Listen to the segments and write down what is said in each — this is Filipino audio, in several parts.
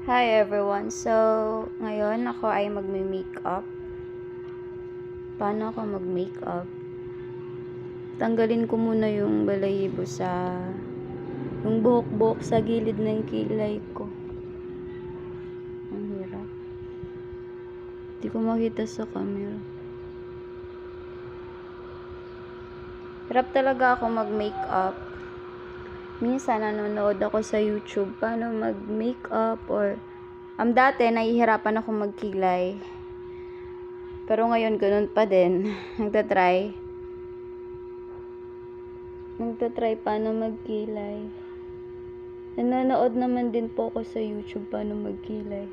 Hi everyone! So, ngayon ako ay magme-makeup. Paano ako mag-makeup? Tanggalin ko muna yung balahibo yung buhok-buhok sa gilid ng kilay ko. Ang hirap. Hindi ko makita sa camera. Hirap talaga ako mag-makeup. Minsan nanonood ako sa YouTube paano mag-makeup or dati nahihirapan ako magkilay. Pero ngayon ganun pa din. Nagtatry paano magkilay. Nanonood naman din po ako sa YouTube paano magkilay.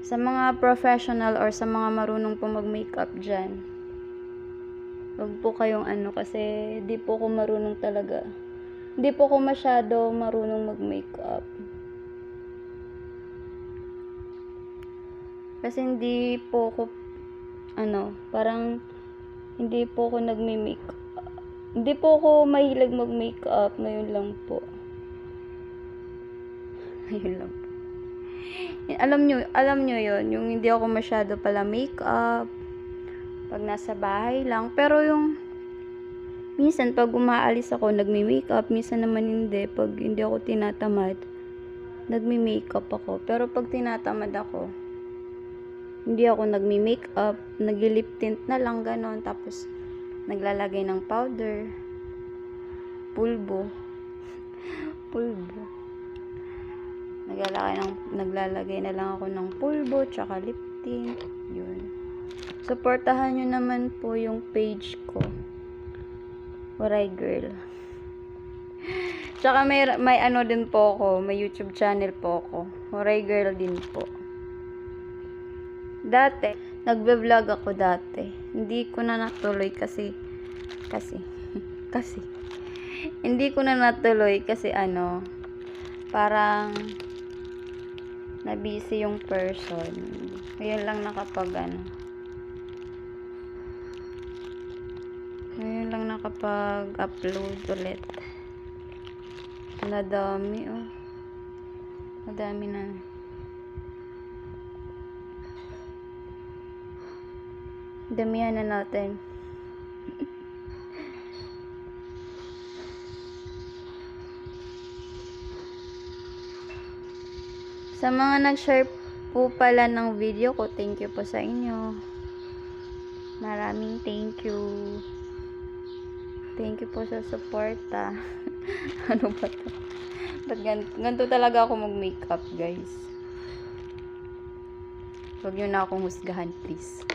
Sa mga professional or sa mga marunong po mag-makeup dyan, huwag po kayong kasi di po ako marunong talaga. Hindi po ako masyado marunong mag-makeup. Kasi hindi po ako parang hindi po ako nagme-makeup. Hindi po ako mahilig mag-makeup. Ngayon lang po. Alam nyo yun, yung hindi ako masyado pala makeup pag nasa bahay lang. Pero yung minsan pag umaalis ako, nagme-makeup. Minsan naman hindi. Pag hindi ako tinatamad, nagme-makeup ako. Pero pag tinatamad ako, hindi ako nagme-makeup. Nag-lip tint na lang, ganon. Tapos, naglalagay ng powder. Pulbo. Naglalagay na lang ako ng pulbo, tsaka lip tint. Yun. Suportahan nyo naman po yung page ko. Waray Girl. Tsaka may din po ako. May YouTube channel po ako. Waray Girl din po. Dati, nagbe-vlog ako dati. Hindi ko na natuloy kasi hindi ko na natuloy kasi parang na-busy yung person. Ngayon lang nakapag-upload ulit. Madami na. Damihan na natin. Sa mga nag-share po pala ng video ko, thank you po sa inyo. Maraming thank you. Thank you po sa suporta. Ano ba to? Ba't ganito talaga ako mag-makeup, guys? Huwag nyo na akong husgahan, please.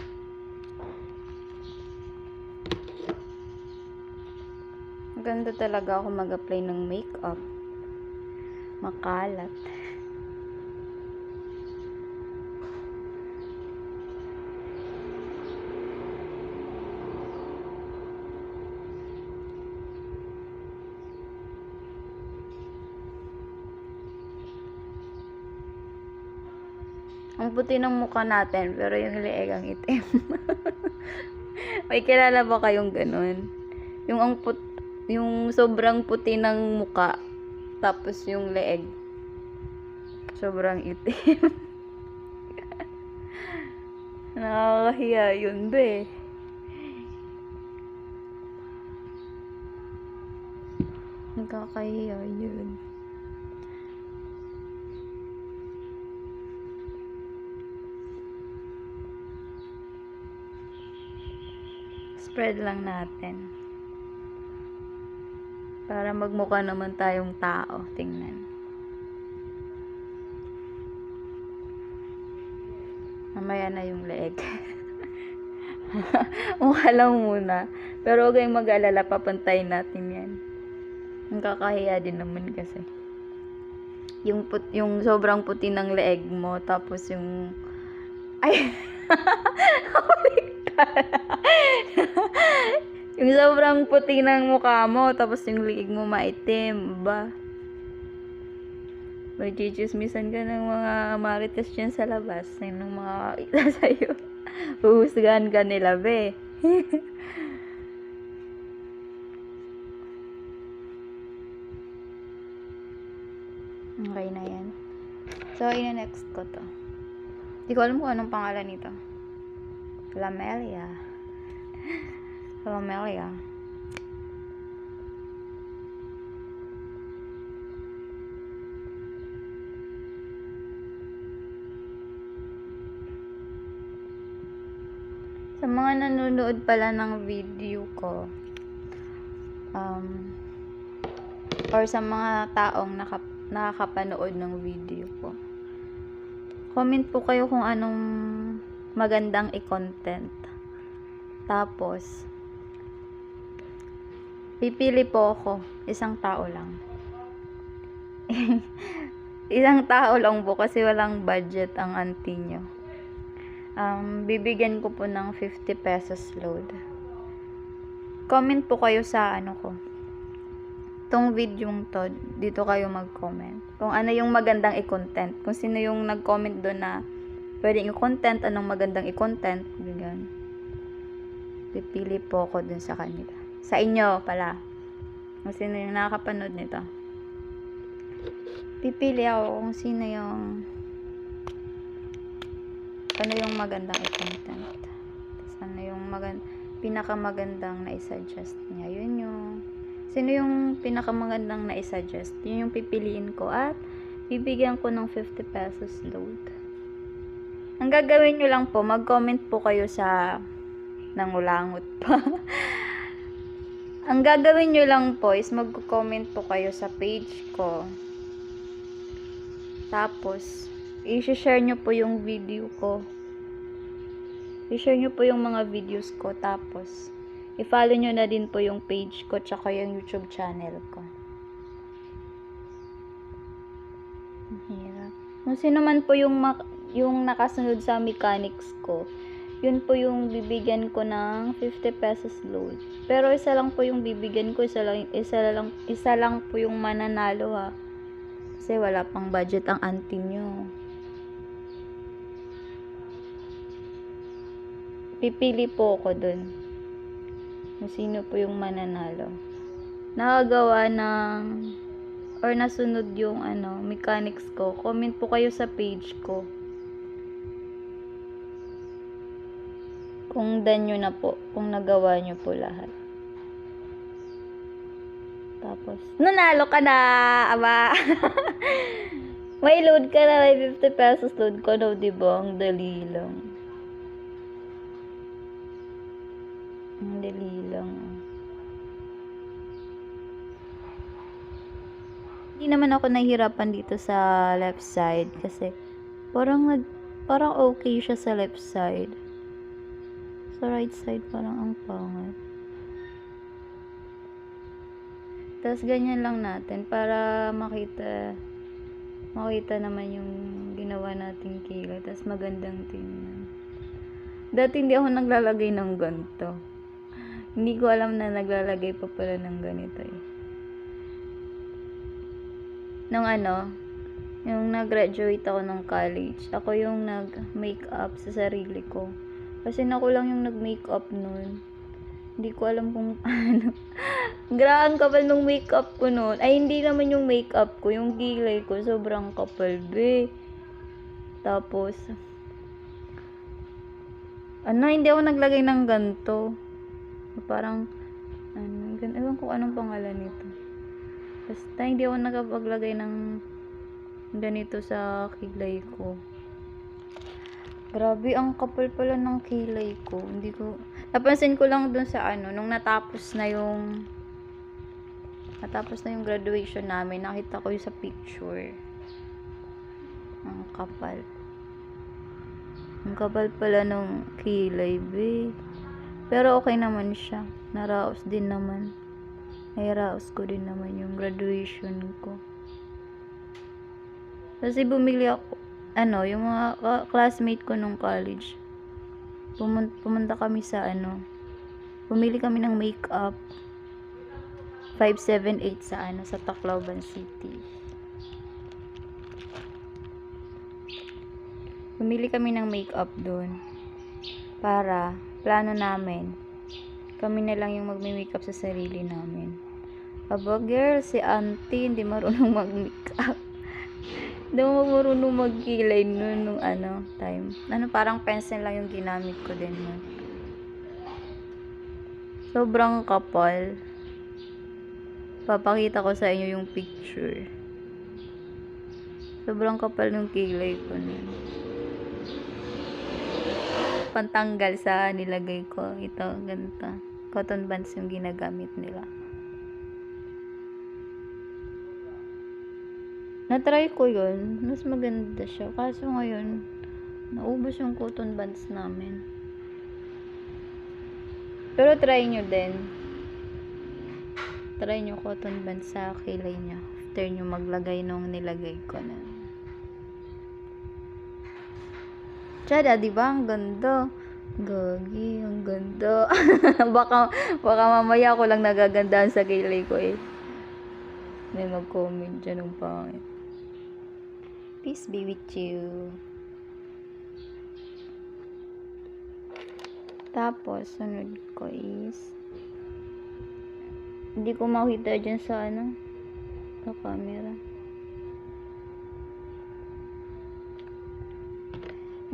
Ganda talaga ako mag-apply ng makeup. Makalat. Ang puti ng mukha natin, pero yung leeg ang itim. May kilala ba kayong ganun? Yung sobrang puti ng mukha, tapos yung leeg, sobrang itim. Nakakahiya yun, be. Nakakahiya yun. Spread lang natin. Para magmukha naman tayong tao. Tingnan. Mamaya na yung leeg. Mukha lang muna. Pero huwag kayong mag-alala, papantayin natin yan. Ang kakahiya din naman kasi. Yung sobrang puti ng leeg mo, tapos yung yung sobrang puti ng mukha mo, tapos yung liig mo maitim, ba? May chichismisan ka ng mga marites dyan sa labas, ng mga kita sa'yo. Huhusgahan ka nila, be. Okay na yan. So, ina-next ko to. Hindi ko alam kung anong pangalan nito. Lamelia. Lamelia. Sa mga nanonood pala ng video ko, or sa mga taong nakakapanood ng video ko, comment po kayo kung anong magandang i-content. Tapos, pipili po ako, isang tao lang. Isang tao lang po kasi walang budget ang auntie nyo. Bibigyan ko po ng 50 pesos load. Comment po kayo sa ano ko. Tong video to, dito kayo mag-comment. Kung ano yung magandang i-content. Kung sino yung nag-comment doon na pwedeng i-content, anong magandang i-content. Ganyan. Pipili po ako dun sa kanila. Sa inyo pala. Kung sino yung nakakapanood nito. Pipili ako kung sino yung ano yung magandang i-content. Ano yung pinakamagandang na i-suggest niya. Yun yung sino yung pinakamagandang na i-suggest. Yun yung pipiliin ko at bibigyan ko ng 50 pesos load. Ang gagawin nyo lang po, mag-comment po kayo sa nangulangot pa. Ang gagawin nyo lang po is mag-comment po kayo sa page ko. Tapos, i-share nyo po yung video ko. I-share nyo po yung mga videos ko. Tapos, i-follow nyo na din po yung page ko tsaka yung YouTube channel ko. Hirap. Kung sino man po yung nakasunod sa mechanics ko, yun po yung bibigyan ko ng 50 pesos load. Pero isa lang po yung bibigyan ko, isa lang po yung mananalo ha. Kasi wala pang budget ang auntie nyo. Pipili po ako dun. Kung sino po yung mananalo. Nakagawa ng or nasunod yung mechanics ko. Comment po kayo sa page ko. Kung done nyo na po. Kung nagawa nyo po lahat. Tapos, nanalo ka na! Aba! May load ka na. May 50 pesos load ko. No, diba? Ang dali lang. Ang dali lang. Hindi naman ako nahihirapan dito sa left side. Kasi, parang okay siya sa left side. Sa right side, parang ang pangat. Tapos ganyan lang natin para makita naman yung ginawa nating kilay. Tapos magandang tingnan. Dati hindi ako naglalagay ng ganito. Hindi ko alam na naglalagay pa pala ng ganito eh. Yung nag-graduate ako ng college, ako yung nag-makeup sa sarili ko. Kasi ako lang yung nag-makeup nun. Hindi ko alam kung ano. Graan kapal nung makeup ko noon. Ay, hindi naman yung makeup ko. Yung kilay ko, sobrang kapal, be. Tapos, hindi ako naglagay ng ganito. Parang, ewan ko anong pangalan nito. Basta, hindi ako nakapaglagay ng ganito sa kilay ko. Grabe, ang kapal pala ng kilay ko. Napansin ko lang dun sa nung natapos na yung graduation namin, nakita ko yung sa picture. Ang kapal. Ang kapal pala ng kilay, be. Pero okay naman siya. Naraos din naman. Nairaos ko din naman yung graduation ko. Kasi bumili ako, yung mga classmate ko nung college. Pumunta kami sa bumili kami ng makeup 578 sa Tacloban City. Bumili kami ng makeup doon para plano namin kami na lang yung magme-makeup sa sarili namin. Aba girl, si auntie hindi marunong mag-makeup. Hindi ako marunong magkilay noon nung time. Parang pencil lang yung ginamit ko din nun. Sobrang kapal. Papakita ko sa inyo yung picture. Sobrang kapal ng kilay ko nun. Pantanggal sa nilagay ko. Ito, ganito. Cotton buds yung ginagamit nila. Na-try ko yun. Mas maganda siya. Kaso ngayon, naubos yung cotton buds namin. Pero try nyo din. Try nyo cotton buds sa kilay nyo. After nyo maglagay nung nilagay ko na. Tsada, diba? Ang ganda. Gagi, ang ganda. baka mamaya ako lang nagagandahan sa kilay ko eh. May mag-comment dyan ng pangit. Peace be with you. Tapos, sunod ko is hindi ko makita dyan sa sa camera.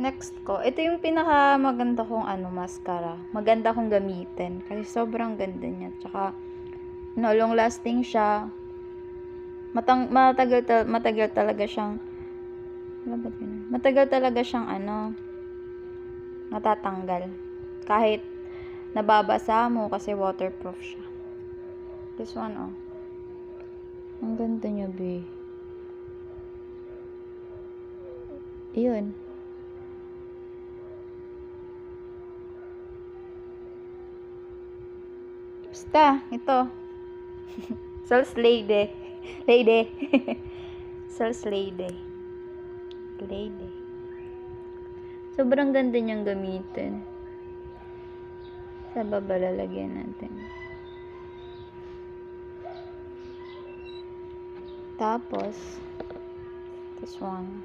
Next ko, ito yung pinaka maganda kong mascara. Maganda kong gamitin kasi sobrang ganda niya. Tsaka long lasting siya. Matagal talaga siyang natatanggal. Kahit nababasa mo kasi waterproof siya. This one, ang ganda niya, be. Yun. Basta, ito. Sauce Lady. Sauce Lady. Sobrang ganda niyang gamitin. Sa baba lalagyan natin. Tapos, this one.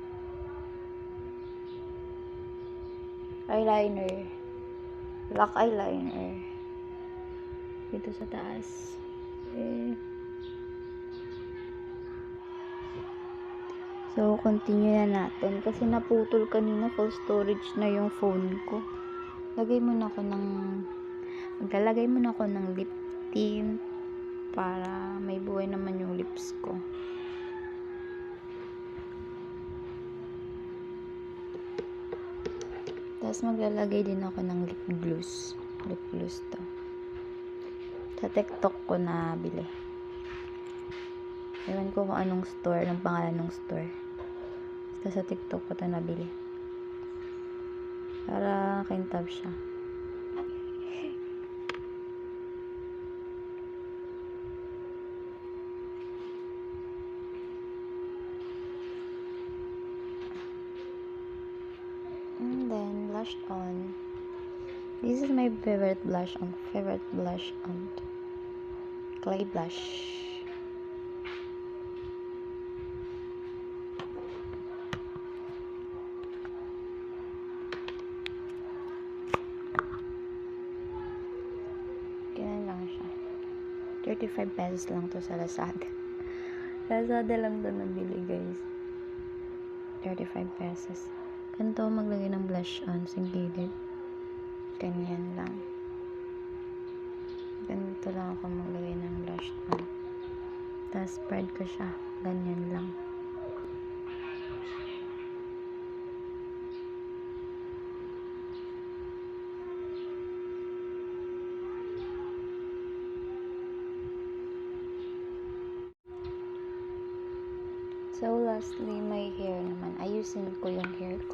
Eyeliner. Black eyeliner. Dito sa taas. Okay. So, continue na natin. Kasi naputol kanina, full storage na yung phone ko. Maglalagay muna ako ng lip tint para may buhay naman yung lips ko. Tapos maglalagay din ako ng lip gloss. Lip gloss to. Sa TikTok ko na bili. Ewan ko kung anong store, ng pangalan ng store. Basta sa TikTok ko ito nabili. Para kintab siya. And then, blush on. This is my favorite blush on. Clay blush. Ganyan lang siya. 35 pesos lang to sa Lazada. Lazada lang to nabili, guys. 35 pesos. Ganito maglagay ng blush on sa gilid. Ganyan lang. Ganito lang ako maglagay ng blush on. Tapos spread ko siya. Ganyan lang. So, lastly, my hair naman. Ayusin ko yung hair ko.